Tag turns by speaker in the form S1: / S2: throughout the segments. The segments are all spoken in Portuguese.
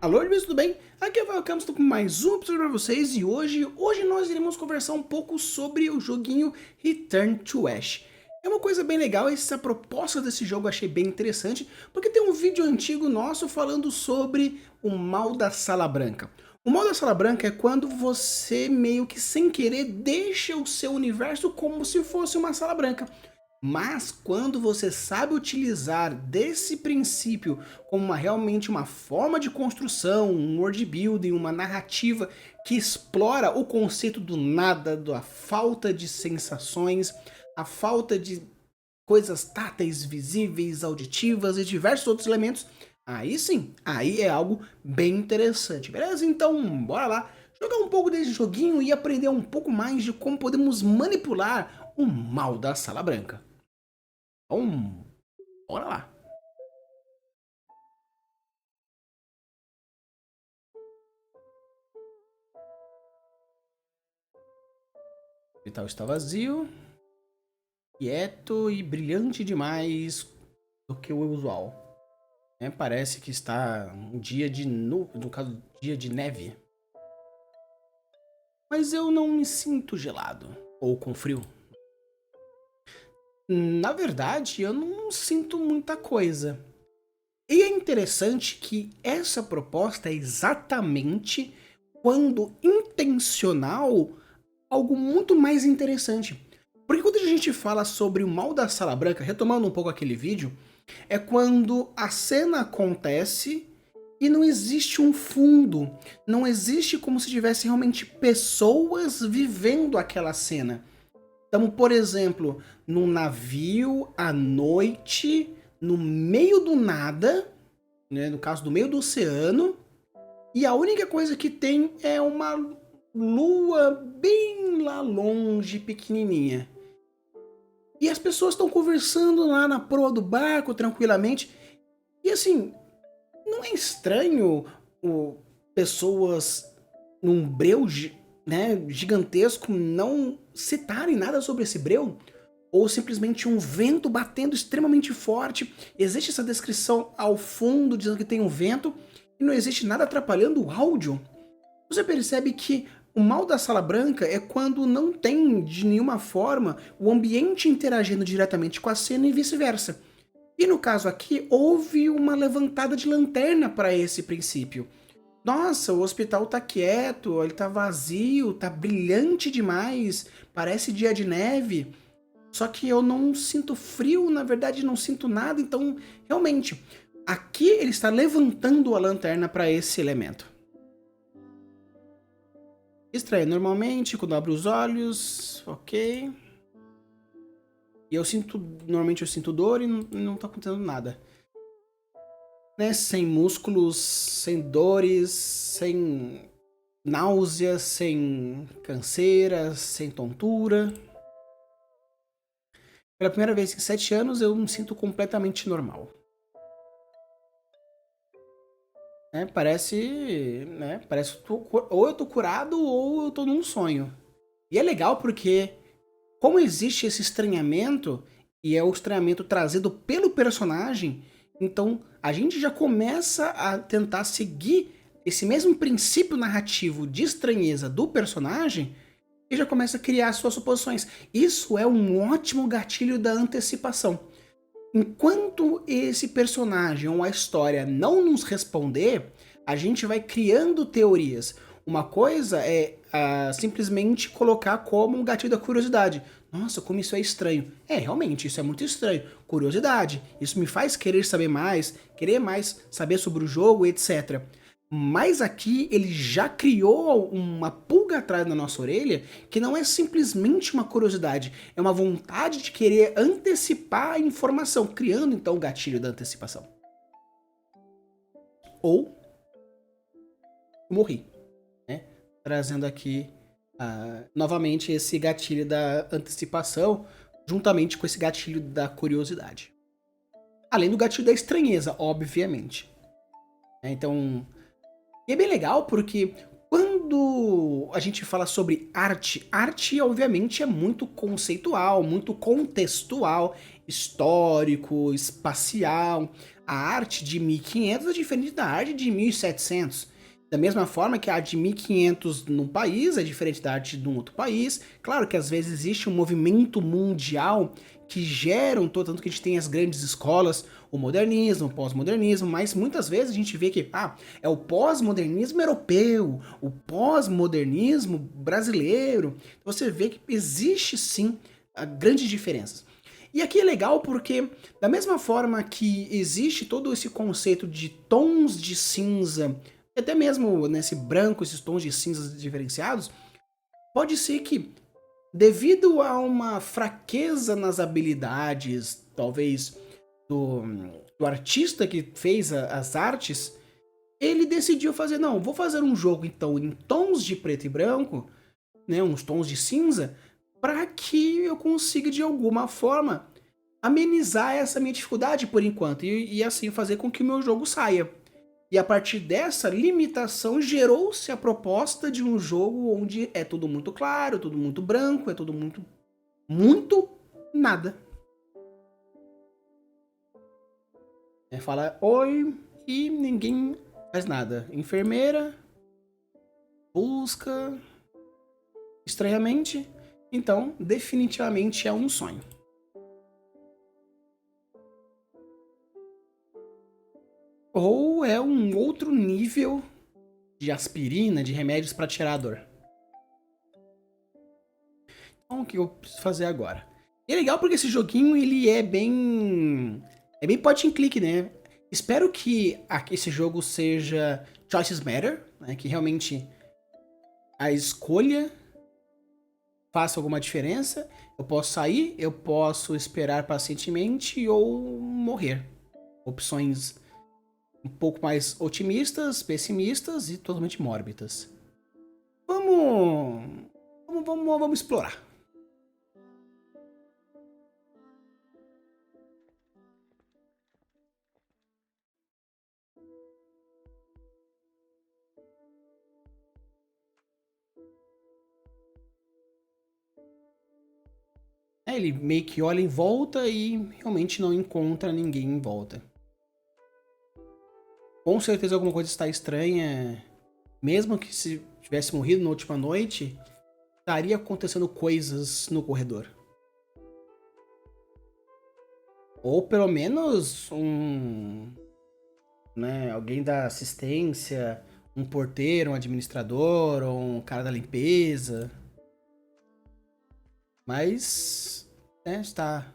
S1: Alô, amigos, tudo bem? Aqui é o Rafael Campos, estou com mais um episódio para vocês e hoje nós iremos conversar um pouco sobre o joguinho Return to Ash. É uma coisa bem legal, essa proposta desse jogo eu achei bem interessante, porque tem um vídeo antigo nosso falando sobre o mal da Sala Branca. O mal da Sala Branca é quando você meio que sem querer deixa o seu universo como se fosse uma sala branca. Mas quando você sabe utilizar desse princípio como realmente uma forma de construção, um world building, uma narrativa que explora o conceito do nada, da falta de sensações, a falta de coisas táteis, visíveis, auditivas e diversos outros elementos, aí sim, aí é algo bem interessante, beleza? Então, bora lá jogar um pouco desse joguinho e aprender um pouco mais de como podemos manipular o mal da Sala Branca. Então, bora lá. O hospital está vazio, quieto e brilhante demais do que o usual. Parece que está um dia de no caso, dia de neve. Mas eu não me sinto gelado ou com frio. Na verdade, eu não sinto muita coisa. E é interessante que essa proposta é exatamente, quando intencional, algo muito mais interessante. Porque quando a gente fala sobre o mal da Sala Branca, retomando um pouco aquele vídeo, é quando a cena acontece e não existe um fundo, não existe como se tivesse realmente pessoas vivendo aquela cena. Estamos, por exemplo, num navio à noite, no meio do nada, né, no caso do meio do oceano, e a única coisa que tem é uma lua bem lá longe, pequenininha. E as pessoas estão conversando lá na proa do barco tranquilamente. E assim, não é estranho pessoas num breu, né, gigantesco não citarem nada sobre esse breu? Ou simplesmente um vento batendo extremamente forte. Existe essa descrição ao fundo dizendo que tem um vento e não existe nada atrapalhando o áudio. Você percebe que o mal da Sala Branca é quando não tem de nenhuma forma o ambiente interagindo diretamente com a cena e vice-versa. E no caso aqui, houve uma levantada de lanterna para esse princípio. Nossa, o hospital tá quieto, ele tá vazio, tá brilhante demais, parece dia de neve. Só que eu não sinto frio, na verdade não sinto nada, então realmente, aqui ele está levantando a lanterna para esse elemento. Estranho, normalmente quando eu abro os olhos, ok. E eu sinto, normalmente eu sinto dor e não tá acontecendo nada. Né? Sem músculos, sem dores, sem náuseas, sem canseiras, sem tontura. Pela primeira vez em 7 anos eu me sinto completamente normal. Parece que ou eu tô curado ou eu tô num sonho. E é legal porque, como existe esse estranhamento, e é o estranhamento trazido pelo personagem, então a gente já começa a tentar seguir esse mesmo princípio narrativo de estranheza do personagem e já começa a criar suas suposições. Isso é um ótimo gatilho da antecipação. Enquanto esse personagem ou a história não nos responder, a gente vai criando teorias. Uma coisa é simplesmente colocar como um gatilho da curiosidade. Nossa, como isso é estranho. Realmente, isso é muito estranho. Curiosidade. Isso me faz querer saber mais, querer mais saber sobre o jogo, etc. Mas aqui ele já criou uma pulga atrás da nossa orelha que não é simplesmente uma curiosidade, é uma vontade de querer antecipar a informação, criando então o gatilho da antecipação. Ou morri, né? Trazendo aqui novamente esse gatilho da antecipação, juntamente com esse gatilho da curiosidade. Além do gatilho da estranheza, obviamente. Então, e é bem legal porque quando a gente fala sobre arte, arte obviamente é muito conceitual, muito contextual histórico, espacial. A arte de 1500 é diferente da arte de 1700. Da mesma forma que a arte de 1500 num país é diferente da arte de um outro país. Claro que às vezes existe um movimento mundial que gera um todo, tanto que a gente tem as grandes escolas, o modernismo, o pós-modernismo, mas muitas vezes a gente vê que é o pós-modernismo europeu, o pós-modernismo brasileiro. Você vê que existe sim grandes diferenças. E aqui é legal porque, da mesma forma que existe todo esse conceito de tons de cinza, até mesmo nesse branco, esses tons de cinzas diferenciados, pode ser que, devido a uma fraqueza nas habilidades, talvez, do, do artista que fez as artes, ele decidiu fazer, não, vou fazer um jogo então em tons de preto e branco, né, uns tons de cinza, para que eu consiga de alguma forma amenizar essa minha dificuldade por enquanto e assim fazer com que o meu jogo saia. E a partir dessa limitação gerou-se a proposta de um jogo onde é tudo muito claro, tudo muito branco, é tudo muito nada. Fala oi e ninguém faz nada. Enfermeira busca estranhamente. Então, definitivamente é um sonho. Ou é um outro nível de aspirina, de remédios para tirar a dor. Então, o que eu preciso fazer agora? E é legal porque esse joguinho, ele é bem... É bem point and click, né? Espero que esse jogo seja Choices Matter, né? Que realmente a escolha faça alguma diferença. Eu posso sair, eu posso esperar pacientemente ou morrer. Opções um pouco mais otimistas, pessimistas e totalmente mórbidas. Vamos explorar. Ele meio que olha em volta e realmente não encontra ninguém em volta. Com certeza alguma coisa está estranha. Mesmo que se tivesse morrido na última noite, estaria acontecendo coisas no corredor. Ou pelo menos alguém da assistência, um porteiro, um administrador, ou um cara da limpeza. Mas, está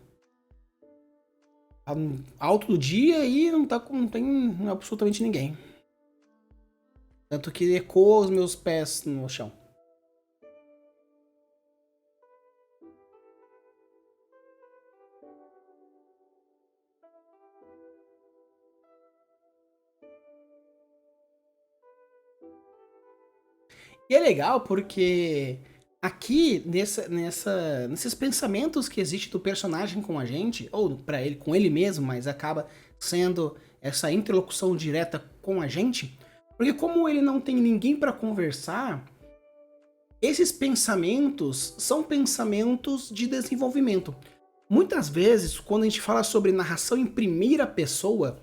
S1: alto do dia e não tem absolutamente ninguém. Tanto que ecoa os meus pés no chão. E é legal porque aqui, nesses pensamentos que existe do personagem com a gente, ou para ele, com ele mesmo, mas acaba sendo essa interlocução direta com a gente, porque como ele não tem ninguém para conversar, esses pensamentos são pensamentos de desenvolvimento. Muitas vezes, quando a gente fala sobre narração em primeira pessoa,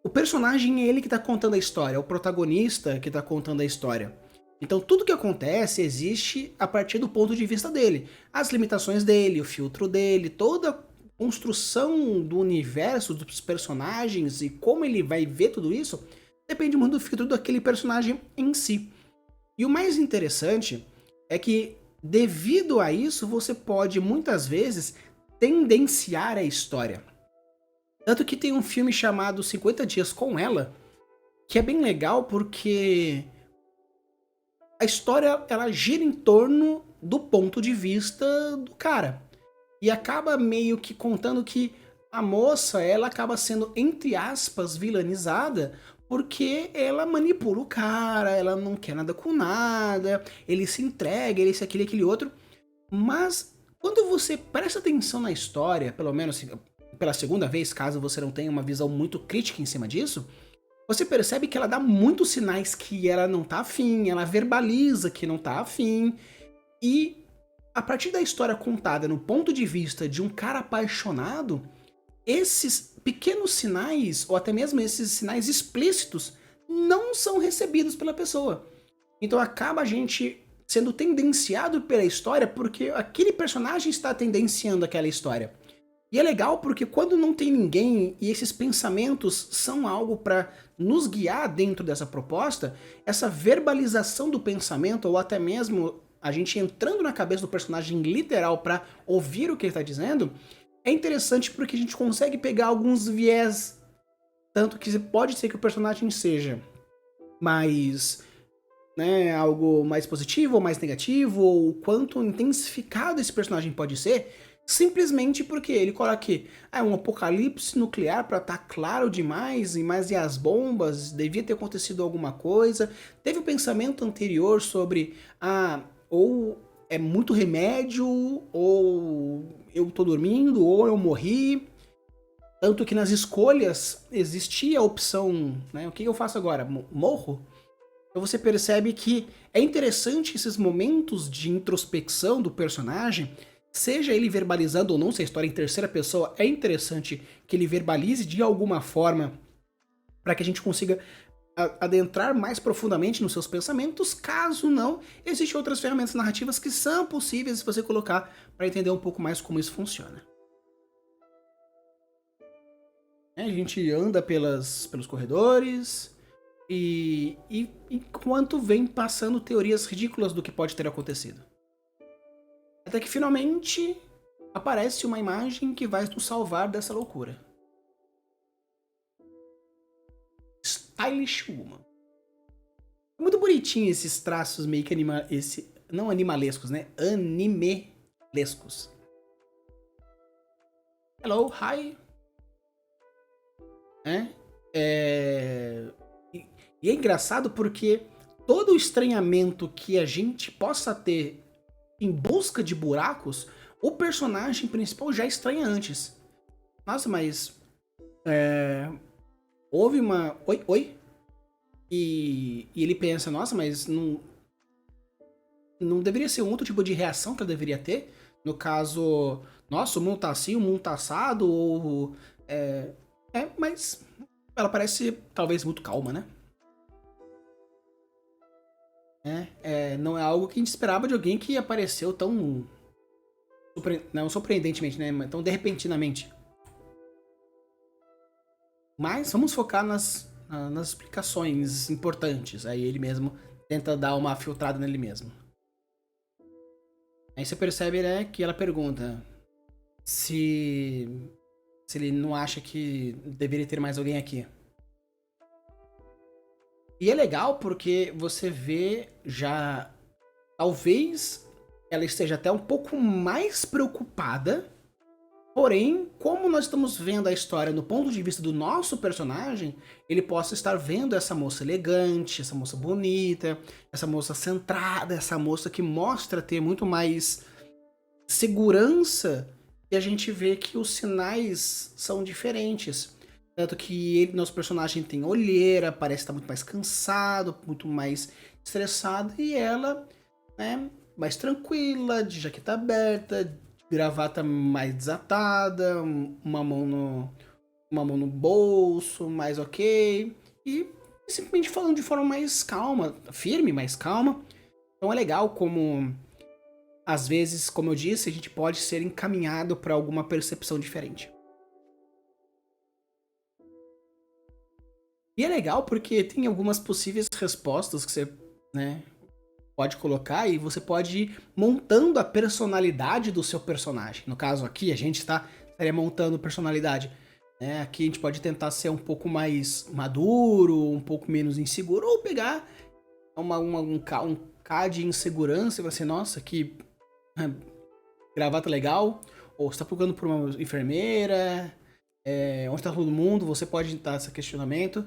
S1: o personagem é ele que está contando a história, é o protagonista que está contando a história. Então tudo que acontece existe a partir do ponto de vista dele. As limitações dele, o filtro dele, toda a construção do universo, dos personagens e como ele vai ver tudo isso, depende muito do filtro daquele personagem em si. E o mais interessante é que, devido a isso, você pode muitas vezes tendenciar a história. Tanto que tem um filme chamado 50 Dias com Ela, que é bem legal porque a história ela gira em torno do ponto de vista do cara. E acaba meio que contando que a moça ela acaba sendo, entre aspas, vilanizada porque ela manipula o cara, ela não quer nada com nada, ele se entrega, ele isso, aquele, aquele outro. Mas quando você presta atenção na história, pelo menos pela segunda vez, caso você não tenha uma visão muito crítica em cima disso, você percebe que ela dá muitos sinais que ela não tá afim, ela verbaliza que não tá afim, e a partir da história contada no ponto de vista de um cara apaixonado, esses pequenos sinais, ou até mesmo esses sinais explícitos, não são recebidos pela pessoa. Então acaba a gente sendo tendenciado pela história porque aquele personagem está tendenciando aquela história. E é legal porque quando não tem ninguém e esses pensamentos são algo para nos guiar dentro dessa proposta, essa verbalização do pensamento, ou até mesmo a gente entrando na cabeça do personagem literal para ouvir o que ele está dizendo, é interessante porque a gente consegue pegar alguns viés, tanto que pode ser que o personagem seja mais, né, algo mais positivo ou mais negativo, ou o quanto intensificado esse personagem pode ser, simplesmente porque ele coloca aqui, um apocalipse nuclear para estar claro demais, e as bombas, devia ter acontecido alguma coisa, teve o pensamento anterior sobre, ou é muito remédio, ou eu tô dormindo, ou eu morri. Tanto que nas escolhas existia a opção, né? O que eu faço agora? Morro? Então você percebe que é interessante esses momentos de introspecção do personagem, seja ele verbalizando ou não, se a história é em terceira pessoa, é interessante que ele verbalize de alguma forma para que a gente consiga adentrar mais profundamente nos seus pensamentos. Caso não, existem outras ferramentas narrativas que são possíveis de você colocar para entender um pouco mais como isso funciona. A gente anda pelos corredores e enquanto vem passando teorias ridículas do que pode ter acontecido. Até que finalmente aparece uma imagem que vai nos salvar dessa loucura. Stylish Woman. Muito bonitinho esses traços meio que não animalescos, né? Animelescos. Hello, hi. E é engraçado porque todo o estranhamento que a gente possa ter em busca de buracos, o personagem principal já estranha antes. Nossa, mas houve uma... Oi? E ele pensa, nossa, mas não deveria ser um outro tipo de reação que ela deveria ter? No caso, nossa, o mundo tá assim, o mundo tá assado, ou... mas ela parece talvez muito calma, né? Não é algo que a gente esperava de alguém que apareceu tão... não surpreendentemente, né? Tão de repentinamente. Mas vamos focar nas explicações importantes. Aí ele mesmo tenta dar uma filtrada nele mesmo. Aí você percebe, né, que ela pergunta se ele não acha que deveria ter mais alguém aqui. E é legal porque você vê já... Talvez ela esteja até um pouco mais preocupada. Porém, como nós estamos vendo a história no ponto de vista do nosso personagem, ele possa estar vendo essa moça elegante, essa moça bonita, essa moça centrada, essa moça que mostra ter muito mais segurança, e a gente vê que os sinais são diferentes. Tanto que nosso personagem tem olheira, parece estar muito mais cansado, muito mais estressado, e ela, né, mais tranquila, de jaqueta aberta, gravata mais desatada, uma mão no bolso, mais ok, e simplesmente falando de forma mais calma, firme, mais calma. Então é legal como, às vezes, como eu disse, a gente pode ser encaminhado para alguma percepção diferente. E é legal porque tem algumas possíveis respostas que você, né, pode colocar, e você pode ir montando a personalidade do seu personagem. No caso aqui, a gente estaria montando personalidade. Aqui a gente pode tentar ser um pouco mais maduro, um pouco menos inseguro, ou pegar um K de insegurança e falar assim, nossa, que gravata legal, ou você tá procurando por uma enfermeira, onde tá todo mundo, você pode dar esse questionamento.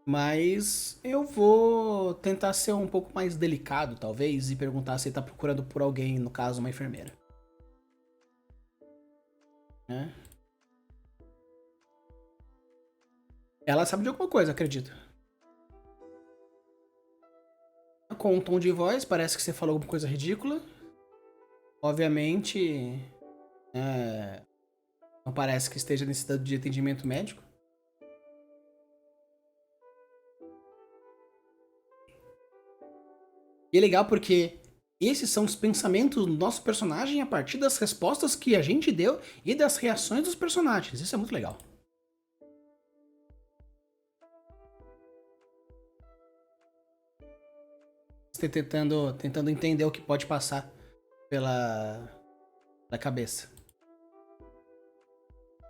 S1: Mas eu vou tentar ser um pouco mais delicado, talvez, e perguntar se ele tá procurando por alguém, no caso, uma enfermeira. Ela sabe de alguma coisa, acredito. Com um tom de voz, parece que você falou alguma coisa ridícula. Obviamente, é, não parece que esteja necessitando de atendimento médico. E é legal porque esses são os pensamentos do nosso personagem a partir das respostas que a gente deu e das reações dos personagens. Isso é muito legal. Você tentando entender o que pode passar pela cabeça.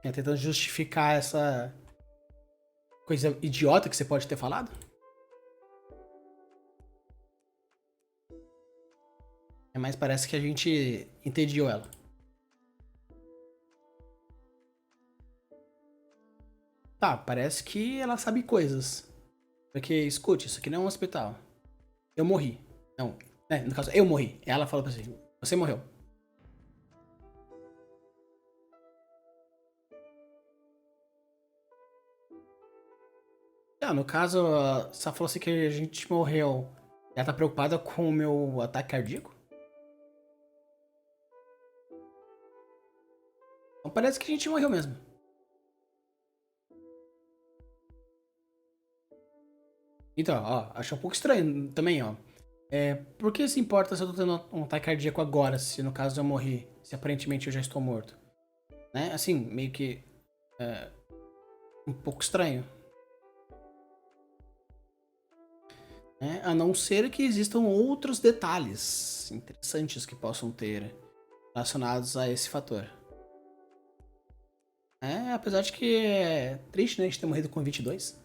S1: Tentando justificar essa coisa idiota que você pode ter falado. Mas parece que a gente entendeu ela. Tá, parece que ela sabe coisas. Porque, escute, isso aqui não é um hospital. Eu morri. Não, no caso, eu morri. Ela falou pra você, você morreu. No caso, só falou assim que a gente morreu. Ela tá preocupada com o meu ataque cardíaco? Então parece que a gente morreu mesmo. Então, ó, acho um pouco estranho também, ó. Por que se importa se eu tô tendo um ataque cardíaco agora, se no caso eu morri, se aparentemente eu já estou morto? Né? Assim, meio que um pouco estranho. A não ser que existam outros detalhes interessantes que possam ter relacionados a esse fator. Apesar de que é triste, né, a gente ter morrido com 22.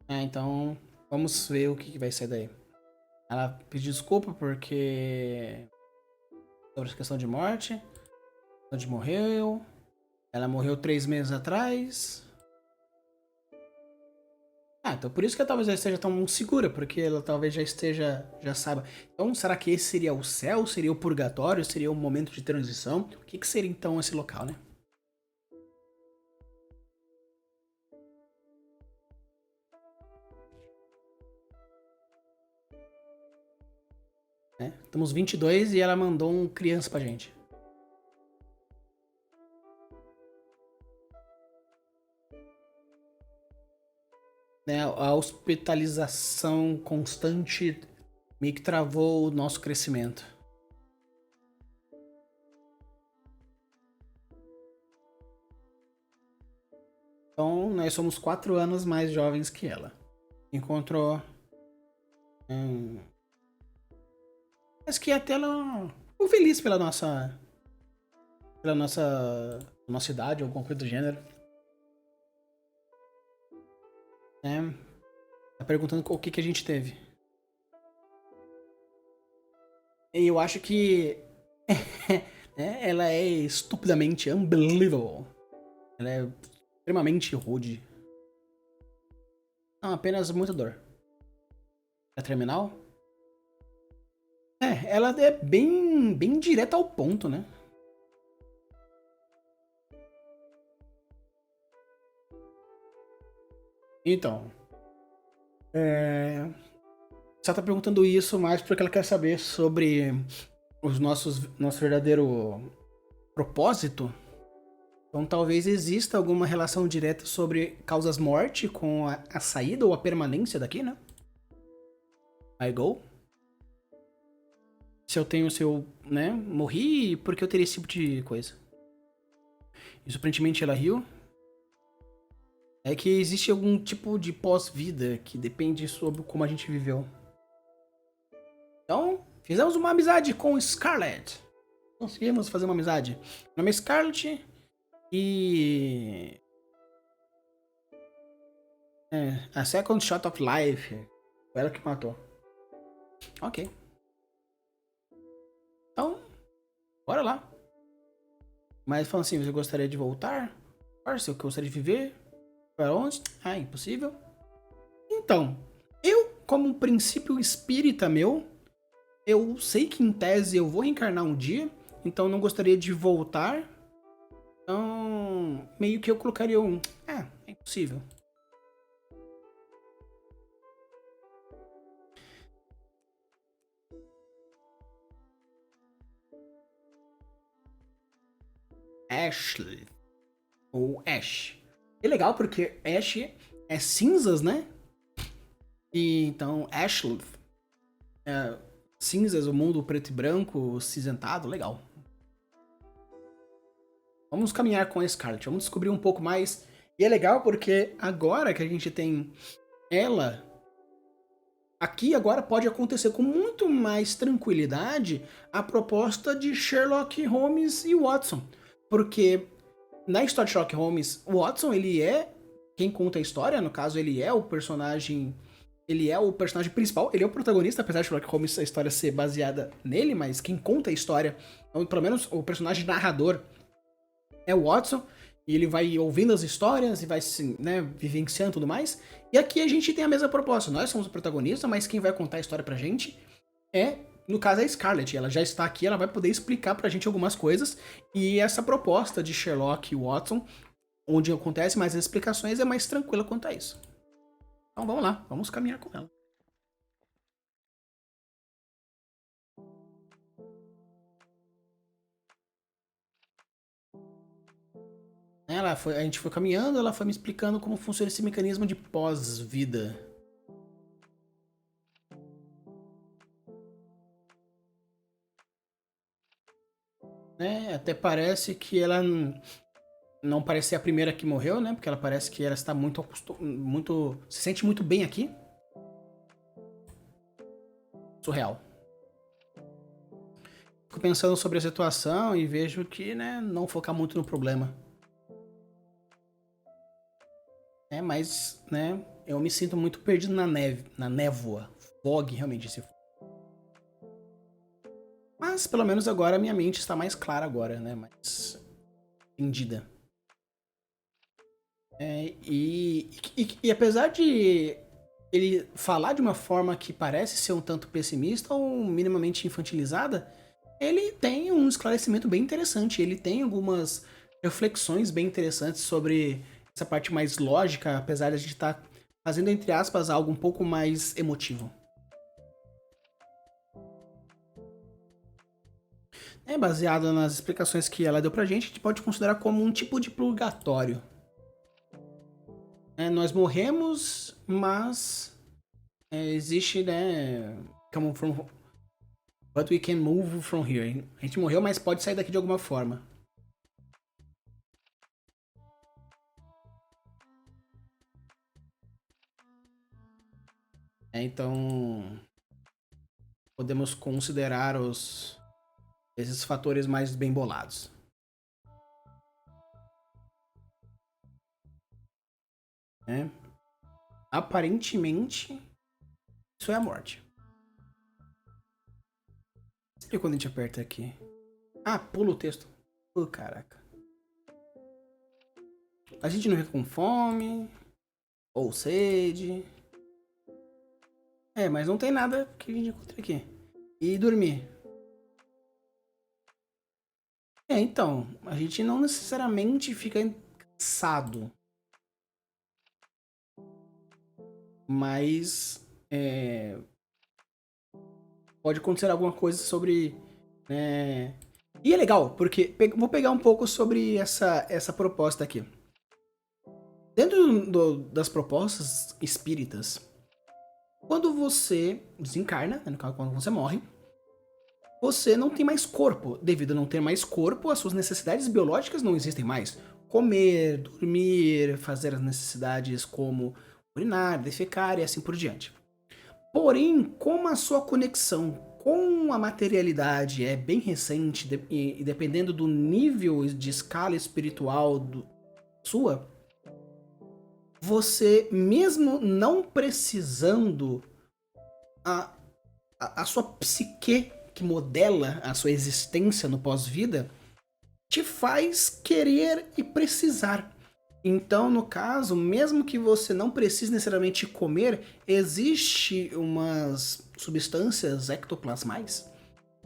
S1: Então vamos ver o que vai ser daí. Ela pediu desculpa porque sobre a questão de morte, onde morreu. Ela morreu 3 meses atrás. Então por isso que ela talvez já esteja tão segura, porque ela talvez já saiba. Então será que esse seria o céu? Seria o purgatório? Seria o momento de transição? O que seria então esse local, né? Estamos 22 e ela mandou um criança pra gente. A hospitalização constante meio que travou o nosso crescimento. Então, nós somos 4 anos mais jovens que ela. Encontrou. Mas que até ela ficou feliz pela nossa. Pela nossa idade, ou alguma coisa do gênero. Tá perguntando o que a gente teve. E eu acho que. Ela é estupidamente unbelievable. Ela é extremamente rude. Não, apenas muita dor. É terminal? Ela é bem direta ao ponto, né? Então. Você tá perguntando isso mais porque ela quer saber sobre nosso verdadeiro propósito. Então talvez exista alguma relação direta sobre causas morte com a saída ou a permanência daqui, né? I go. Se eu, né, morri, por que eu teria esse tipo de coisa? Isso aparentemente ela riu. É que existe algum tipo de pós-vida que depende sobre como a gente viveu. Então, fizemos uma amizade com Scarlett. Conseguimos fazer uma amizade. Meu nome é Scarlett e... a Second Shot of Life. Foi ela que matou. Ok. Então, bora lá. Mas falando assim, você gostaria de voltar? Parça, eu gostaria de viver? Para onde? Impossível. Então, eu, como um princípio espírita meu, eu sei que em tese eu vou reencarnar um dia então não gostaria de voltar. Então, meio que eu colocaria um... é impossível. Ashley. Ou Ash. É legal porque Ash é cinzas, né? E então, Ashley. É, cinzas, o mundo preto e branco, cinzentado, legal. Vamos caminhar com a Scarlet, vamos descobrir um pouco mais. E é legal porque agora que a gente tem ela, aqui agora pode acontecer com muito mais tranquilidade a proposta de Sherlock Holmes e Watson. Porque na história de Sherlock Holmes, o Watson, ele é quem conta a história, no caso ele é o personagem... Ele é o personagem principal, ele é o protagonista, apesar de Sherlock Holmes a história ser baseada nele, mas quem conta a história, ou pelo menos o personagem narrador, é o Watson, e ele vai ouvindo as histórias e vai se, né, vivenciando e tudo mais. E aqui a gente tem a mesma proposta, nós somos o protagonista, mas quem vai contar a história pra gente é, no caso, a Scarlet. Ela já está aqui, ela vai poder explicar pra gente algumas coisas, e essa proposta de Sherlock e Watson, onde acontece mais as explicações, é mais tranquila quanto a isso. Então vamos lá, vamos caminhar com ela. A gente foi caminhando, ela foi me explicando como funciona esse mecanismo de pós-vida. Até parece que ela não parece ser a primeira que morreu, né? Porque ela parece que ela está se sente muito bem aqui. Surreal. Fico pensando sobre a situação e vejo que, né, não focar muito no problema. Mas, né, eu me sinto muito perdido na névoa. Fog, realmente, esse. Mas, pelo menos agora, minha mente está mais clara agora, né? Mais entendida. E apesar de ele falar de uma forma que parece ser um tanto pessimista ou minimamente infantilizada, ele tem um esclarecimento bem interessante. Ele tem algumas reflexões bem interessantes sobre essa parte mais lógica, apesar de a gente estar fazendo, entre aspas, algo um pouco mais emotivo. Baseado nas explicações que ela deu pra gente, a gente pode considerar como um tipo de purgatório. Nós morremos, mas existe, né? But we can move from here. A gente morreu, mas pode sair daqui de alguma forma. Então, podemos considerar esses fatores mais bem bolados. Aparentemente, isso é a morte. E quando a gente aperta aqui? Pula o texto. Caraca. A gente não fica com fome ou sede. Mas não tem nada que a gente encontre aqui. E dormir. Então, a gente não necessariamente fica cansado. Mas pode acontecer alguma coisa sobre... E é legal, porque vou pegar um pouco sobre essa proposta aqui. Dentro das propostas espíritas, quando você desencarna, no caso, quando você morre, você não tem mais corpo. Devido a não ter mais corpo, as suas necessidades biológicas não existem mais. Comer, dormir, fazer as necessidades como urinar, defecar e assim por diante. Porém, como a sua conexão com a materialidade é bem recente e dependendo do nível de escala espiritual sua, você mesmo não precisando a sua psique que modela a sua existência no pós-vida te faz querer e precisar. Então, no caso, mesmo que você não precise necessariamente comer, existe umas substâncias ectoplasmais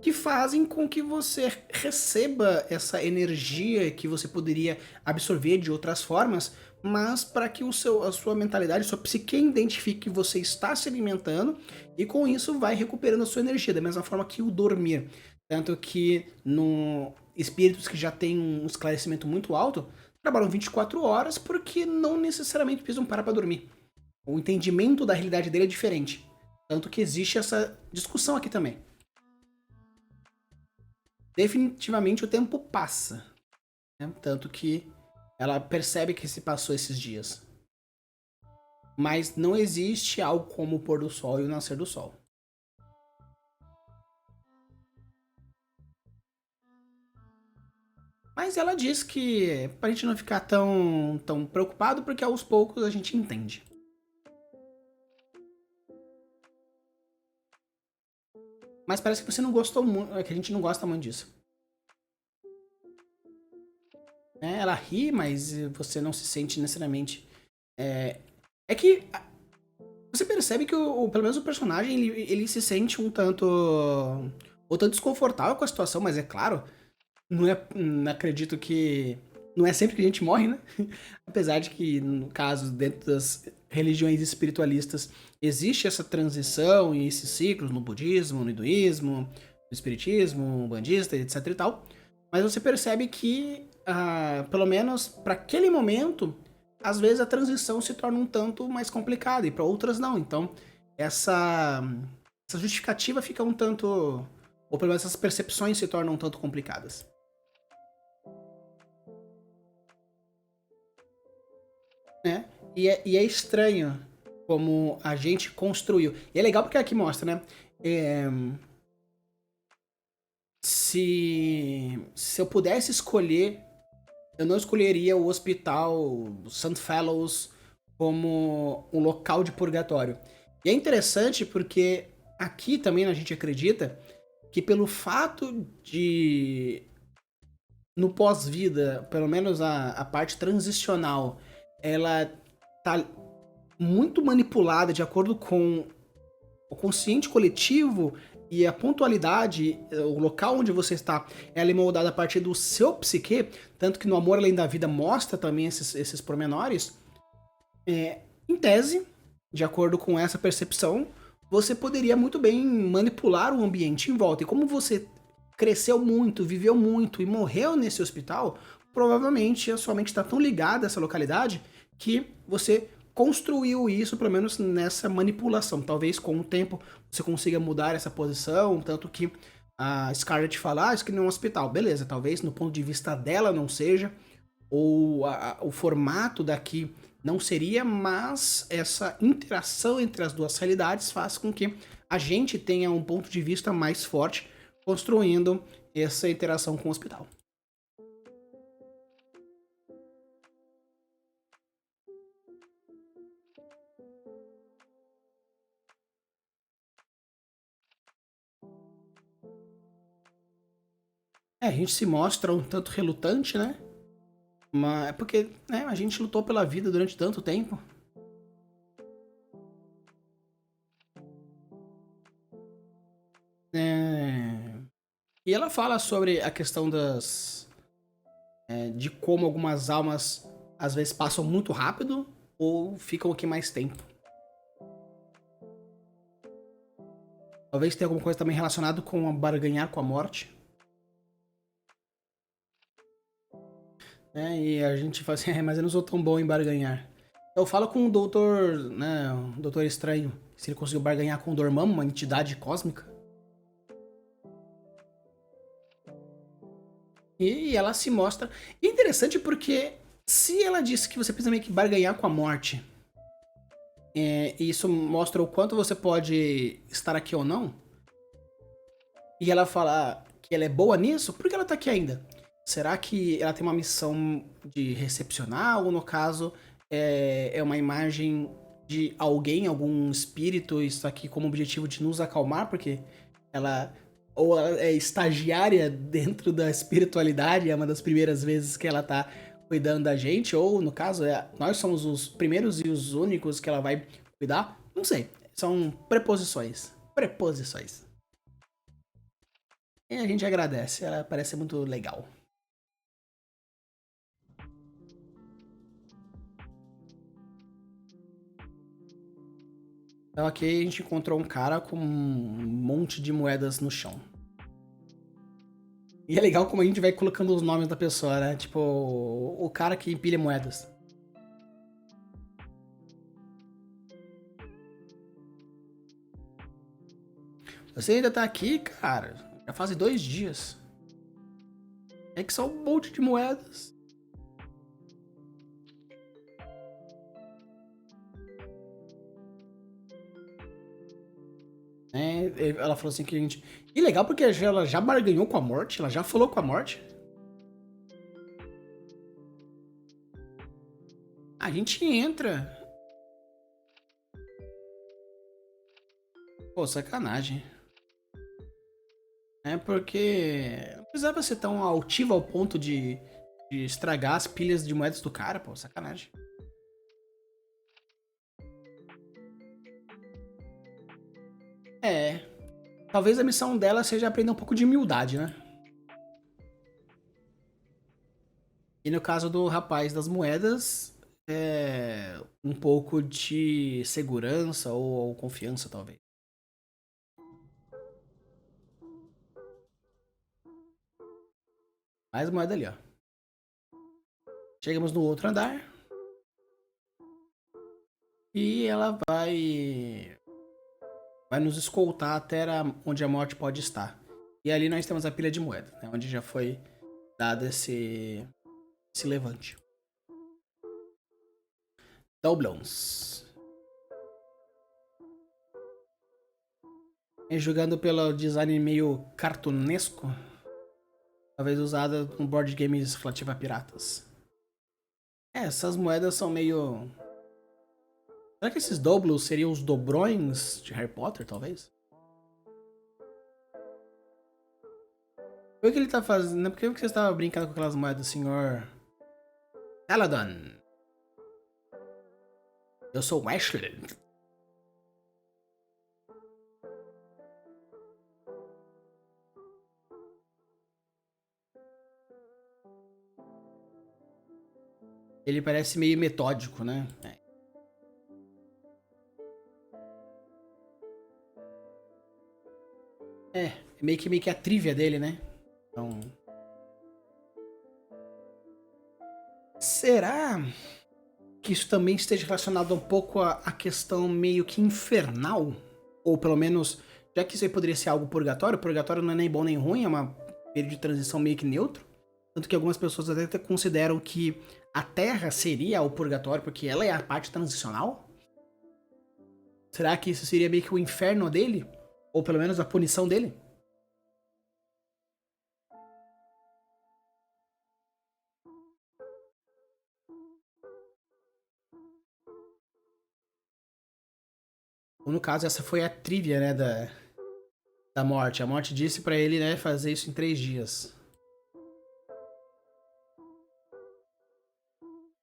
S1: que fazem com que você receba essa energia que você poderia absorver de outras formas, mas para que a sua mentalidade, a sua psique identifique que você está se alimentando e com isso vai recuperando a sua energia, da mesma forma que o dormir. Tanto que no espíritos que já têm um esclarecimento muito alto, trabalham 24 horas porque não necessariamente precisam parar para dormir. O entendimento da realidade dele é diferente. Tanto que existe essa discussão aqui também. Definitivamente o tempo passa, né? Tanto que ela percebe que se passou esses dias. Mas não existe algo como o pôr do sol e o nascer do sol. Mas ela diz que pra gente não ficar tão preocupado, porque aos poucos a gente entende. Mas parece que você não gostou muito, que a gente não gosta muito disso. Né? Ela ri, mas você não se sente necessariamente. É que você percebe que pelo menos o personagem ele se sente um tanto desconfortável com a situação, mas é claro, não acredito que não é sempre que a gente morre, né? Apesar de que no caso dentro das religiões espiritualistas existe essa transição e esses ciclos no budismo, no hinduísmo, no espiritismo, bandista, etc e tal. Mas você percebe que pelo menos para aquele momento às vezes a transição se torna um tanto mais complicada e para outras não. Então, essa, essa justificativa fica um tanto. Ou pelo menos essas percepções se tornam um tanto complicadas. Né? E é estranho como a gente construiu. E é legal porque aqui mostra, né? É, se eu pudesse escolher, eu não escolheria o hospital St. Fellows como um local de purgatório. E é interessante porque aqui também a gente acredita que pelo fato de no pós-vida, pelo menos a parte transicional, ela tá muito manipulada de acordo com o consciente coletivo e a pontualidade, o local onde você está, ela é moldada a partir do seu psique, tanto que no Amor Além da Vida mostra também esses pormenores. Em tese, de acordo com essa percepção, você poderia muito bem manipular o ambiente em volta. E como você cresceu muito, viveu muito e morreu nesse hospital, provavelmente a sua mente está tão ligada a essa localidade que você construiu isso, pelo menos nessa manipulação. Talvez com o tempo você consiga mudar essa posição, tanto que a Scarlett fala, isso aqui não é um hospital. Beleza, talvez no ponto de vista dela não seja, ou o formato daqui não seria, mas essa interação entre as duas realidades faz com que a gente tenha um ponto de vista mais forte construindo essa interação com o hospital. A gente se mostra um tanto relutante, né? Mas é porque né, a gente lutou pela vida durante tanto tempo. É... E ela fala sobre a questão de como algumas almas às vezes passam muito rápido ou ficam aqui mais tempo. Talvez tenha alguma coisa também relacionada com a barganhar com a morte. E a gente fala assim, mas eu não sou tão bom em barganhar. Eu falo com o doutor, né, o doutor estranho, se ele conseguiu barganhar com o Dormammu, uma entidade cósmica. E ela se mostra. E é interessante porque se ela disse que você precisa meio que barganhar com a morte, e isso mostra o quanto você pode estar aqui ou não, e ela fala que ela é boa nisso, por que ela tá aqui ainda? Será que ela tem uma missão de recepcionar, ou no caso é uma imagem de alguém, algum espírito, está aqui como objetivo de nos acalmar, porque ela ou ela é estagiária dentro da espiritualidade, é uma das primeiras vezes que ela tá cuidando da gente, ou no caso, nós somos os primeiros e os únicos que ela vai cuidar? Não sei. São preposições. Preposições. E a gente agradece, ela parece muito legal. Então aqui a gente encontrou um cara com um monte de moedas no chão. E é legal como a gente vai colocando os nomes da pessoa, né? Tipo, o cara que empilha moedas. Você ainda tá aqui, cara? Já fazem 2 dias. É que são um monte de moedas. É, ela falou assim que a gente... E legal porque ela já barganhou com a morte, ela já falou com a morte. A gente entra. Pô, sacanagem. É porque não precisava ser tão altivo ao ponto de estragar as pilhas de moedas do cara, pô, sacanagem. É, talvez a missão dela seja aprender um pouco de humildade, né? E no caso do rapaz das moedas, é um pouco de segurança ou confiança, talvez. Mais moeda ali, ó. Chegamos no outro andar e ela vai nos escoltar até onde a morte pode estar. E ali nós temos a pilha de moeda, né, onde já foi dado esse levante. Doblons. E jogando pelo design meio cartunesco, talvez usada no board games relativo a piratas. É, essas moedas são meio... Será que esses doblos seriam os dobrões de Harry Potter, talvez? O que ele tá fazendo? Por que você estava brincando com aquelas moedas do senhor Saladon? Eu sou o Ashley. Ele parece meio metódico, né? É meio que a trivia dele, né? Então... Será que isso também esteja relacionado um pouco à questão meio que infernal? Ou pelo menos, já que isso aí poderia ser algo purgatório, purgatório não é nem bom nem ruim, é uma período de transição meio que neutro. Tanto que algumas pessoas até consideram que a Terra seria o purgatório, porque ela é a parte transicional. Será que isso seria meio que o inferno dele? Ou pelo menos a punição dele? Ou no caso, essa foi a trivia, né, da morte. A morte disse pra ele, né, fazer isso em 3 dias.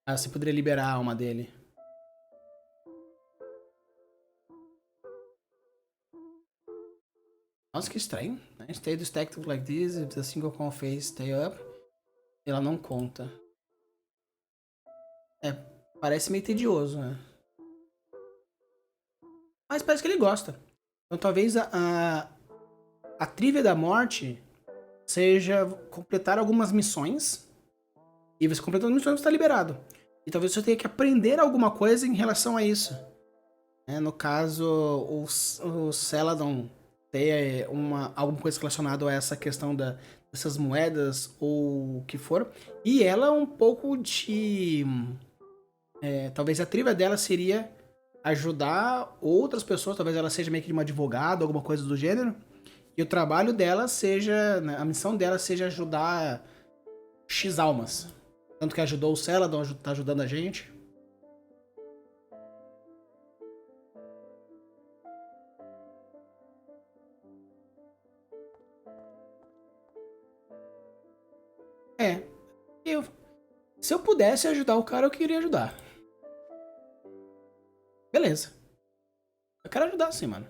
S1: Ah, você poderia liberar a alma dele. Nossa, que estranho, né? Stay detected like this, if the single con phase stay up. Ela não conta. É, parece meio tedioso, né? Mas parece que ele gosta. Então talvez a trivia da morte seja completar algumas missões. E você completando as missões, você está liberado. E talvez você tenha que aprender alguma coisa em relação a isso. No caso, o Celadon ter alguma coisa relacionada a essa questão dessas moedas ou o que for. E ela um pouco de... talvez a trivia dela seria ajudar outras pessoas, talvez ela seja meio que uma advogada, alguma coisa do gênero. E o trabalho dela seja, né, a missão dela seja ajudar X almas. Tanto que ajudou o Celadon, tá ajudando a gente. É, eu, se eu pudesse ajudar o cara, eu queria ajudar. Beleza. Eu quero ajudar sim, mano.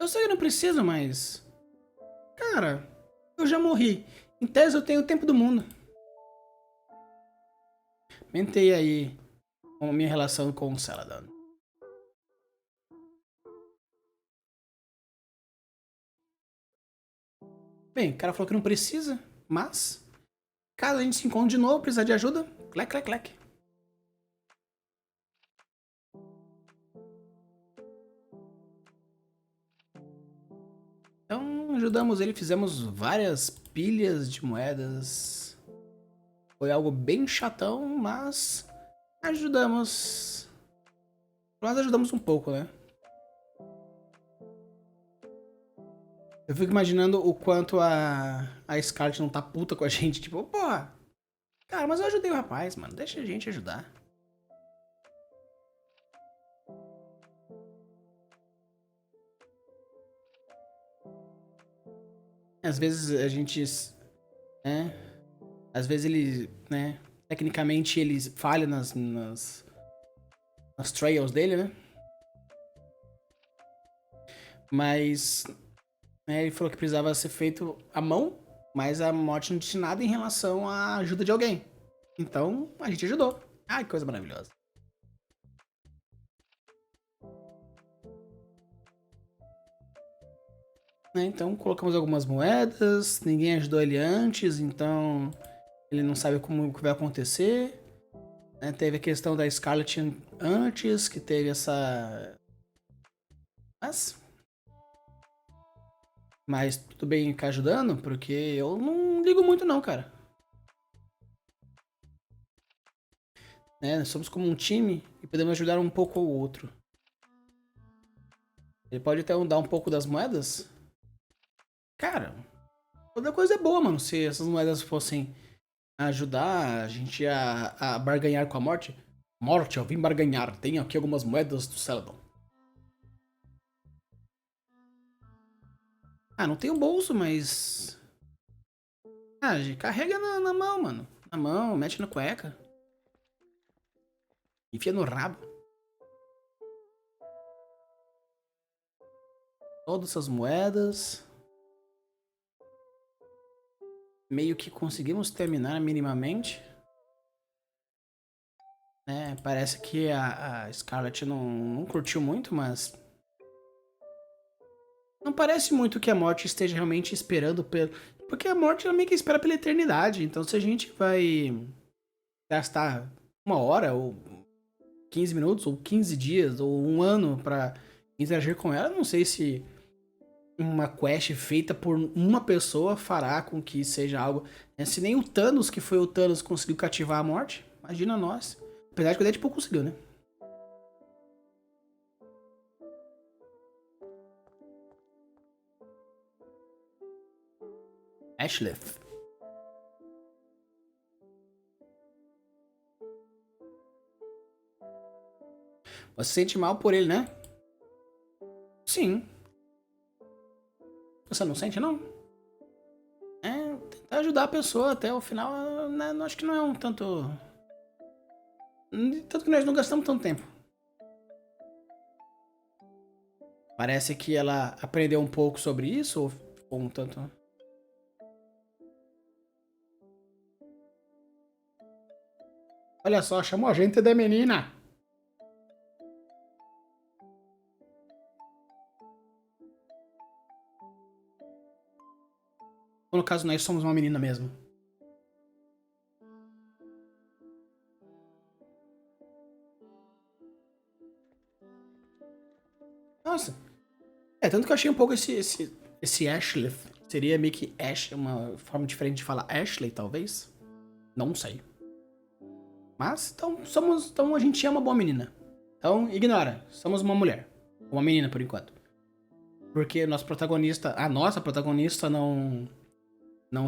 S1: Eu sei que não precisa, mas... Cara, eu já morri. Em tese eu tenho o tempo do mundo. Mentei aí com a minha relação com o Celadon. Bem, o cara falou que não precisa, mas... Caso a gente se encontre de novo, precisar de ajuda, clec, clec, clec. Então, ajudamos ele, fizemos várias pilhas de moedas. Foi algo bem chatão, mas ajudamos. Nós ajudamos um pouco, né? Eu fico imaginando o quanto a Scarlet não tá puta com a gente. Tipo, porra, cara, mas eu ajudei o rapaz, mano. Deixa a gente ajudar. Às vezes a gente, né? Às vezes ele, né? Tecnicamente ele falha nas trails dele, né? Mas né, ele falou que precisava ser feito à mão, mas a morte não disse nada em relação à ajuda de alguém. Então a gente ajudou. Ai, que coisa maravilhosa. Né, então colocamos algumas moedas, ninguém ajudou ele antes, então ele não sabe como que vai acontecer. Né, teve a questão da Scarlet antes, que teve essa. Mas, mas tudo bem ficar ajudando, porque eu não ligo muito não, cara. Né, nós somos como um time e podemos ajudar um pouco o outro. Ele pode até dar um pouco das moedas. Cara, toda coisa é boa, mano. Se essas moedas fossem ajudar a gente a barganhar com a morte. Morte, eu vim barganhar. Tenho aqui algumas moedas do Celadon. Ah, não tem o bolso, mas... Ah, gente, carrega na mão, mano. Na mão, mete na cueca. Enfia no rabo. Todas essas moedas. Meio que conseguimos terminar minimamente. Né? Parece que a Scarlet não curtiu muito, mas... Não parece muito que a morte esteja realmente esperando pelo... Porque a morte ela meio que espera pela eternidade. Então se a gente vai gastar uma hora, ou 15 minutos, ou 15 dias, ou um ano pra interagir com ela, não sei se uma quest feita por uma pessoa fará com que seja algo... Se nem o Thanos, que foi o Thanos, conseguiu cativar a morte, imagina nós. Apesar de que o Deadpool conseguiu, né? Ashley. Você se sente mal por ele, né? Sim. Você não sente, não? É, tentar ajudar a pessoa até o final, né, acho que não é um tanto... Tanto que nós não gastamos tanto tempo. Parece que ela aprendeu um pouco sobre isso, ou um tanto... Olha só, chamou a gente de menina. Ou no caso, nós somos uma menina mesmo. Nossa. É, tanto que eu achei um pouco esse Ashley. Seria meio que Ash, uma forma diferente de falar Ashley, talvez? Não sei. Mas, então, então a gente é uma boa menina. Então, ignora. Somos uma mulher. Uma menina, por enquanto. Porque nosso protagonista, a nossa protagonista não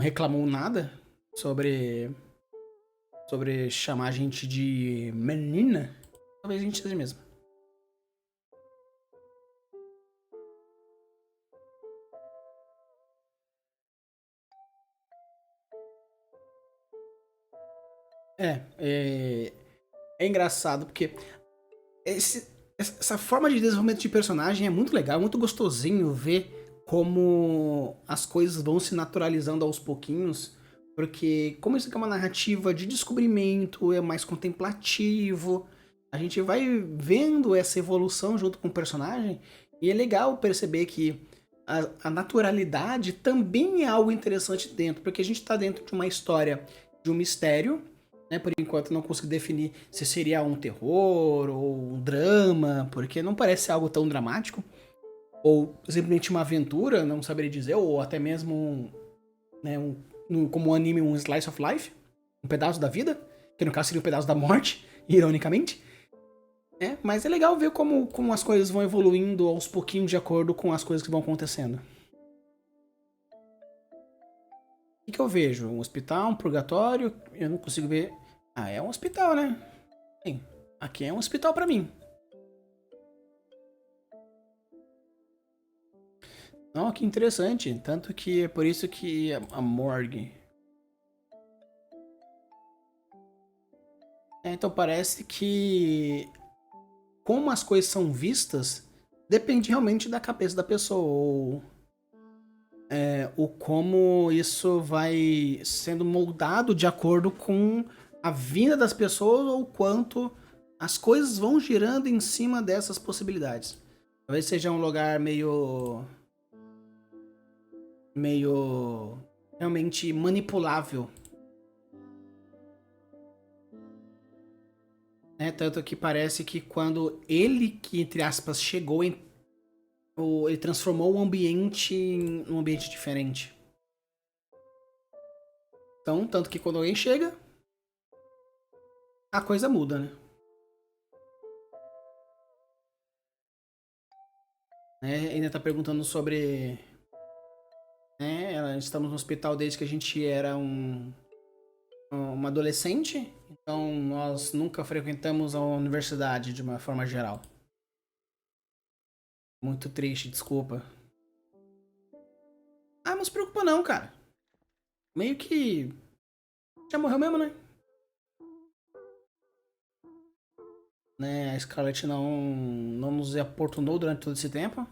S1: reclamou nada sobre chamar a gente de menina. Talvez a gente seja mesmo. É engraçado porque essa forma de desenvolvimento de personagem é muito legal, muito gostosinho ver como as coisas vão se naturalizando aos pouquinhos, porque como isso aqui é uma narrativa de descobrimento, é mais contemplativo, a gente vai vendo essa evolução junto com o personagem, e é legal perceber que a naturalidade também é algo interessante dentro, porque a gente está dentro de uma história de um mistério, né? Por enquanto não consigo definir se seria um terror ou um drama, porque não parece algo tão dramático, ou simplesmente uma aventura, não saberia dizer, ou até mesmo né, como um anime, um slice of life, um pedaço da vida, que no caso seria um pedaço da morte, ironicamente. Mas é legal ver como as coisas vão evoluindo aos pouquinhos de acordo com as coisas que vão acontecendo. O que eu vejo? Um hospital, um purgatório, eu não consigo ver. Ah, é um hospital, né? Sim, aqui é um hospital pra mim. Não, que interessante. Tanto que é por isso que a morgue. Então parece que como as coisas são vistas depende realmente da cabeça da pessoa. Ou o como isso vai sendo moldado de acordo com a vinda das pessoas ou quanto as coisas vão girando em cima dessas possibilidades. Talvez seja um lugar meio realmente manipulável, né? Tanto que parece que quando ele que entre aspas chegou ele transformou o ambiente em um ambiente diferente. Então, tanto que quando alguém chega, a coisa muda, né? Ainda tá perguntando sobre. Estamos no hospital desde que a gente era uma adolescente, então nós nunca frequentamos a universidade de uma forma geral. Muito triste, desculpa. Ah, não se preocupa não, cara. Meio que já morreu mesmo, né? A Scarlett não nos importunou durante todo esse tempo.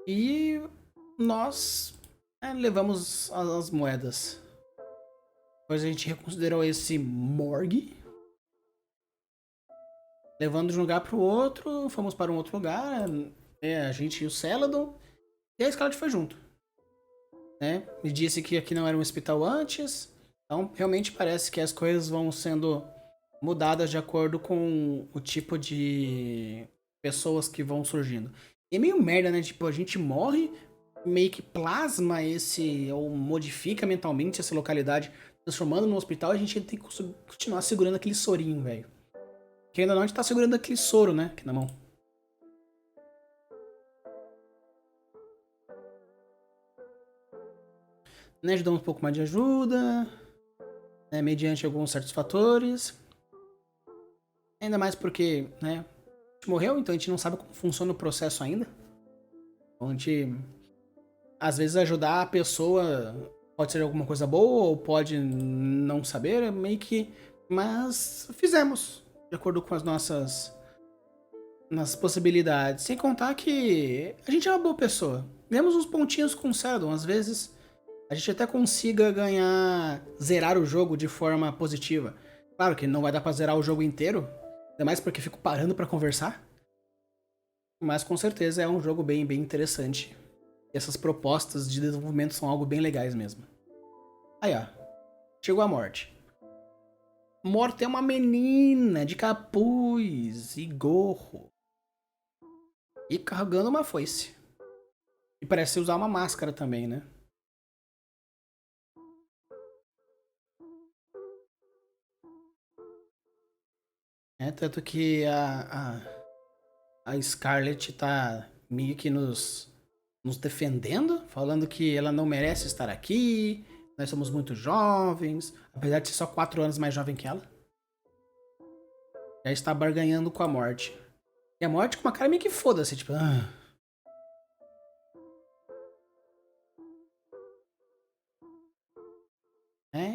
S1: E nós levamos as moedas. Depois a gente reconsiderou esse morgue. Levando de um lugar pro outro, fomos para um outro lugar. A gente e o Celadon. E a Scarlett foi junto. Me disse que aqui não era um hospital antes. Então, realmente parece que as coisas vão sendo mudadas de acordo com o tipo de pessoas que vão surgindo. E é meio merda, né? Tipo, a gente morre, meio que plasma esse, ou modifica mentalmente essa localidade, transformando no hospital, e a gente tem que continuar segurando aquele sorinho, velho. Que ainda não a gente tá segurando aquele soro, né? Aqui na mão. Damos um pouco mais de ajuda, mediante alguns certos fatores. Ainda mais porque, a gente morreu, então a gente não sabe como funciona o processo ainda. Então a gente, às vezes, ajudar a pessoa pode ser alguma coisa boa ou pode não saber, meio que. Mas fizemos, de acordo com as nossas possibilidades. Sem contar que a gente é uma boa pessoa. Ganhamos uns pontinhos com o Celadon, às vezes a gente até consiga zerar o jogo de forma positiva. Claro que não vai dar pra zerar o jogo inteiro, ainda mais porque fico parando pra conversar. Mas com certeza é um jogo bem, bem interessante. E essas propostas de desenvolvimento são algo bem legais mesmo. Aí ó, chegou a morte. Morte é uma menina de capuz e gorro. E carregando uma foice. E parece usar uma máscara também, né? Tanto que a Scarlett tá meio que nos defendendo, falando que ela não merece estar aqui, nós somos muito jovens, apesar de ser só 4 anos mais jovem que ela. Já está barganhando com a morte. E a morte com uma cara meio que foda-se, tipo...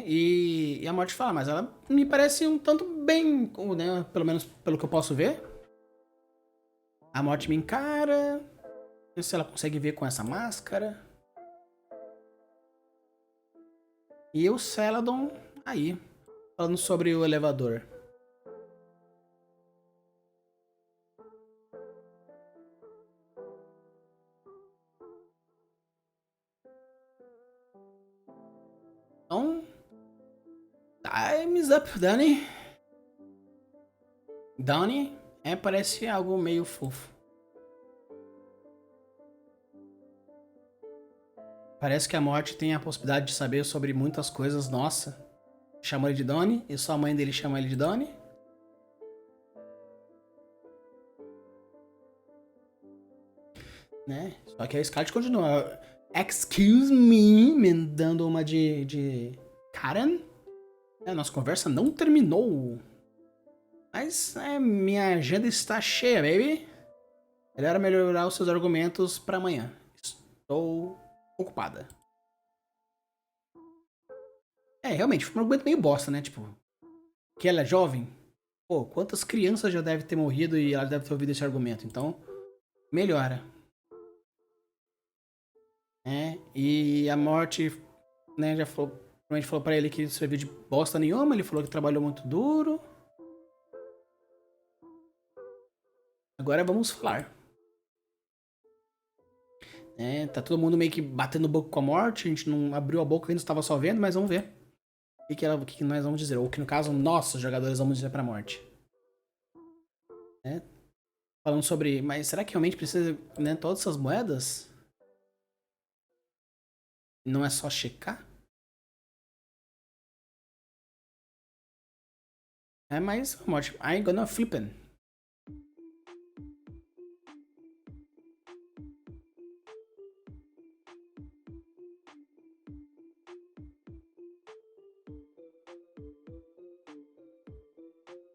S1: E a morte fala, mas ela me parece um tanto bem, né? Pelo menos pelo que eu posso ver. A morte me encara. Não sei se ela consegue ver com essa máscara. E o Celadon aí, falando sobre o elevador. Então, time's up, Dani. Dani, parece algo meio fofo. Parece que a morte tem a possibilidade de saber sobre muitas coisas. Nossa. Chamou ele de Donnie e só a mãe dele chama ele de Donnie. Né? Só que a Scarlet continua. Excuse me, dando uma de Karen. Nossa conversa não terminou. Mas minha agenda está cheia, baby. Melhor melhorar os seus argumentos para amanhã. Estou ocupada. Realmente, foi um argumento meio bosta, né? Tipo, que ela é jovem. Pô, quantas crianças já devem ter morrido e ela deve ter ouvido esse argumento. Então, melhora. E a morte, né, já falou, provavelmente falou pra ele que isso serviu de bosta nenhuma. Ele falou que trabalhou muito duro. Agora vamos falar. Tá todo mundo meio que batendo boca com a morte. A gente não abriu a boca, ainda estava só vendo, mas vamos ver. O que nós vamos dizer? Ou que no caso, nossos jogadores vamos dizer pra morte. Falando sobre, mas será que realmente precisa, né, todas essas moedas? Não é só checar? Mas morte, I ain't gonna flippin'.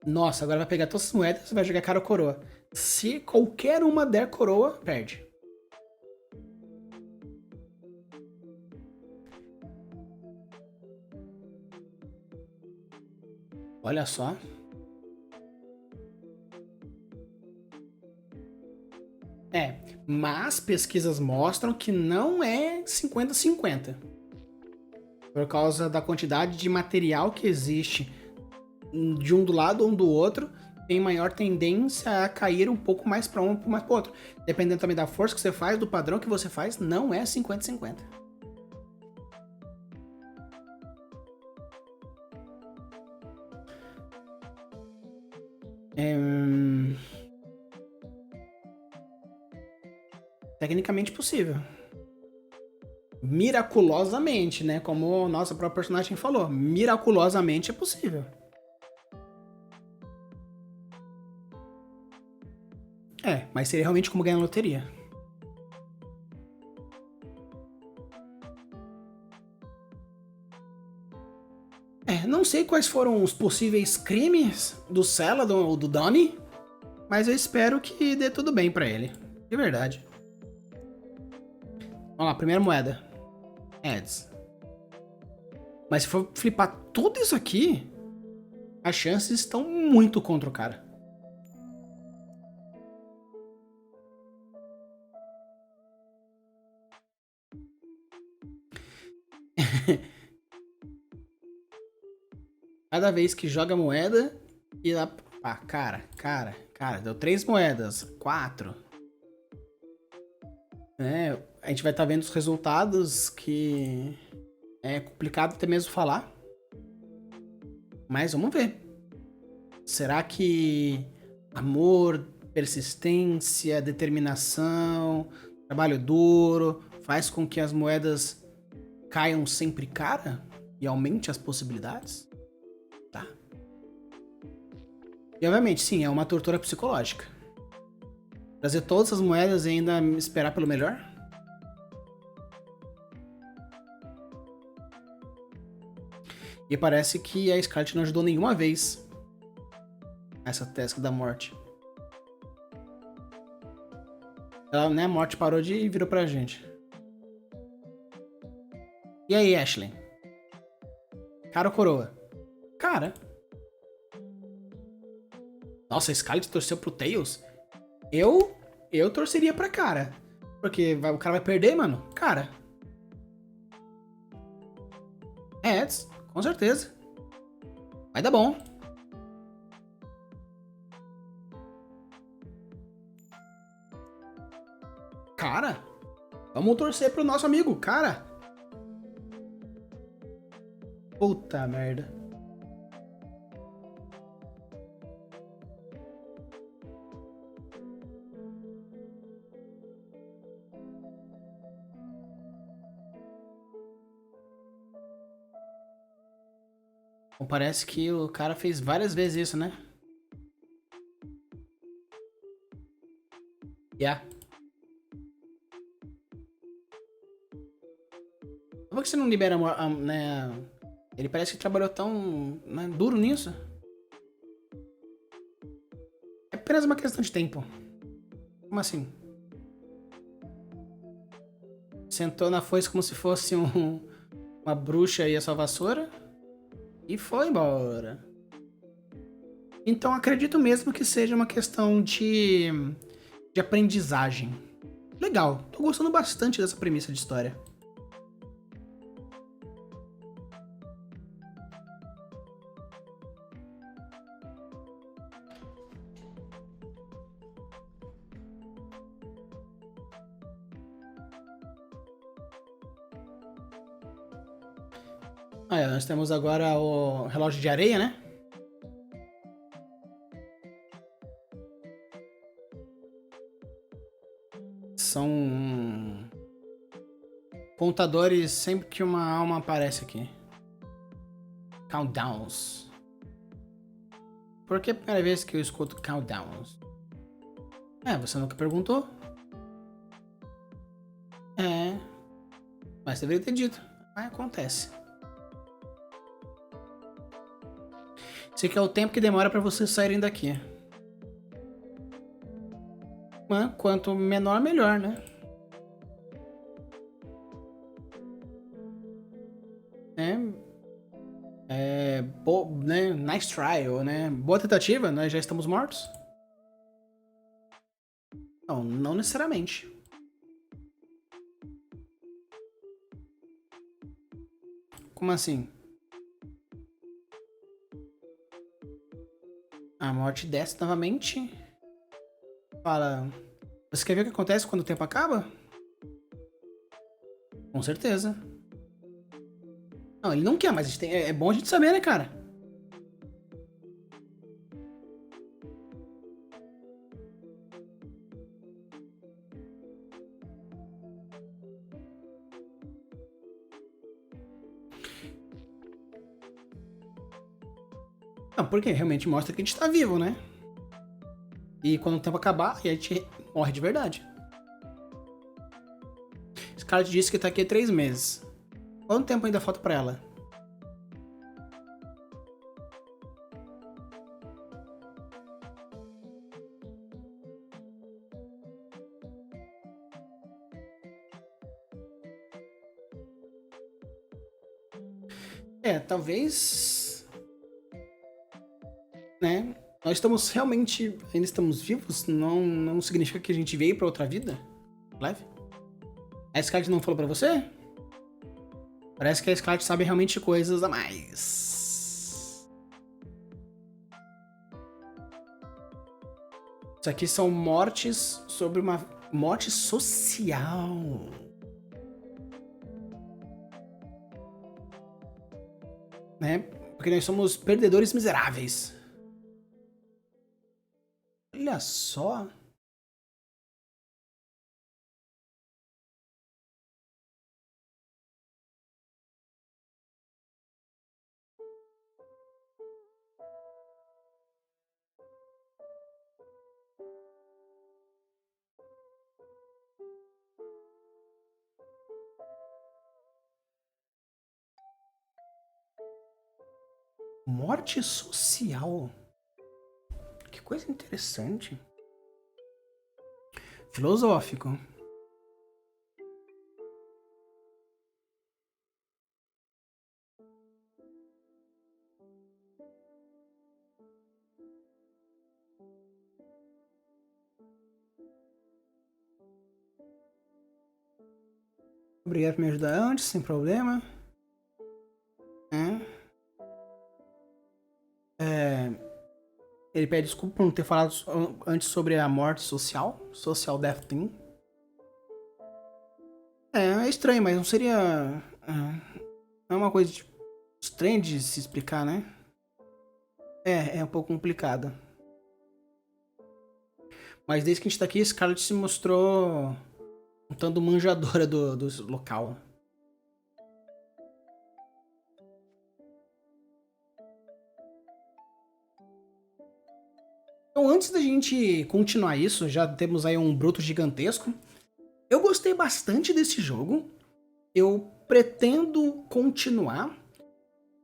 S1: Nossa, agora vai pegar todas as moedas e vai jogar cara ou coroa. Se qualquer uma der coroa, perde. Olha só. Mas pesquisas mostram que não é 50-50. Por causa da quantidade de material que existe de um do lado ou do outro, tem maior tendência a cair um pouco mais para um ou mais para outro. Dependendo também da força que você faz, do padrão que você faz, não é 50-50. Tecnicamente possível. Miraculosamente, né? Como nossa própria personagem falou. Miraculosamente é possível. Mas seria realmente como ganhar na loteria. Não sei quais foram os possíveis crimes do Celadon ou do Donnie, mas eu espero que dê tudo bem pra ele. De verdade. Vamos lá, primeira moeda. Ads. Mas se for flipar tudo isso aqui, as chances estão muito contra o cara. Cada vez que joga moeda e dá... cara, deu 3 moedas, 4. A gente vai estar vendo os resultados que é complicado até mesmo falar. Mas vamos ver. Será que amor, persistência, determinação, trabalho duro faz com que as moedas caiam sempre cara e aumente as possibilidades? Tá. E obviamente, sim, é uma tortura psicológica. Trazer todas as moedas e ainda esperar pelo melhor? E parece que a Scarlet não ajudou nenhuma vez essa task da morte. Ela, né, a morte parou de e virou pra gente. E aí, Ashley? Cara ou coroa? Cara. Nossa, a Scarlet torceu pro Tails? Eu eu torceria pra cara. Porque o cara vai perder, mano? Cara. É, com certeza. Vai dar bom. Cara, vamos torcer pro nosso amigo, cara. Puta merda. Bom, parece que o cara fez várias vezes isso, né? Yeah. Por que você não libera, né? Ele parece que trabalhou tão, né, duro nisso. É apenas uma questão de tempo. Como assim? Sentou na foice como se fosse uma bruxa e a sua vassoura e foi embora. Então acredito mesmo que seja uma questão de aprendizagem. Legal, tô gostando bastante dessa premissa de história. Ah, nós temos agora o relógio de areia, né? São contadores sempre que uma alma aparece aqui. Countdowns. Por que é a primeira vez que eu escuto countdowns? É, você nunca perguntou? É, mas deveria ter dito. Mas acontece. Esse aqui é o tempo que demora pra vocês saírem daqui. Mas quanto menor, melhor, né? Né? Nice trial, né? Boa tentativa, nós já estamos mortos? Não, não necessariamente. Como assim? A morte desce novamente. Fala. Você quer ver o que acontece quando o tempo acaba? Com certeza. Não, ele não quer, mas é bom a gente saber, né, cara? Não, porque realmente mostra que a gente tá vivo, né? E quando o tempo acabar, a gente morre de verdade. Scarlett disse que tá aqui há 3 meses. Quanto tempo ainda falta pra ela? É, talvez. Né? Nós estamos realmente. Ainda estamos vivos? Não significa que a gente veio pra outra vida? Leve? A Scarlett não falou pra você? Parece que a Scarlett sabe realmente coisas a mais. Isso aqui são mortes sobre uma morte social. Né? Porque nós somos perdedores miseráveis. Olha só. Morte social. Que coisa interessante. Filosófico. Obrigado por me ajudar antes, sem problema. Ele pede desculpa por não ter falado antes sobre a morte social. Social death thing. É estranho, mas não seria... É uma coisa tipo, estranha de se explicar, né? É um pouco complicado. Mas desde que a gente tá aqui, Scarlett se mostrou um tanto manjadora do local. Então, antes da gente continuar isso, já temos aí um bruto gigantesco. Eu gostei bastante desse jogo. Eu pretendo continuar.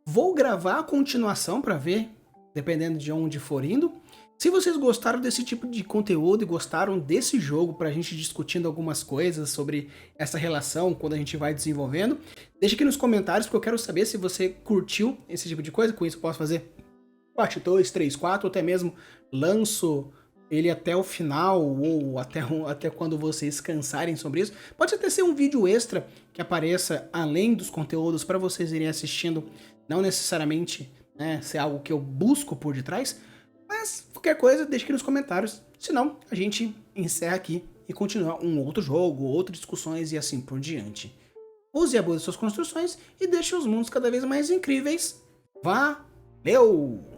S1: Vou gravar a continuação para ver, dependendo de onde for indo. Se vocês gostaram desse tipo de conteúdo e gostaram desse jogo pra gente discutindo algumas coisas sobre essa relação quando a gente vai desenvolvendo, deixa aqui nos comentários porque eu quero saber se você curtiu esse tipo de coisa. Com isso eu posso fazer parte 2, 3, 4, ou até mesmo lanço ele até o final, ou até quando vocês cansarem sobre isso. Pode até ser um vídeo extra que apareça além dos conteúdos para vocês irem assistindo, não necessariamente ser algo que eu busco por detrás, mas qualquer coisa deixa aqui nos comentários, senão a gente encerra aqui e continua um outro jogo, outras discussões e assim por diante. Use e abuse suas construções e deixe os mundos cada vez mais incríveis. Valeu!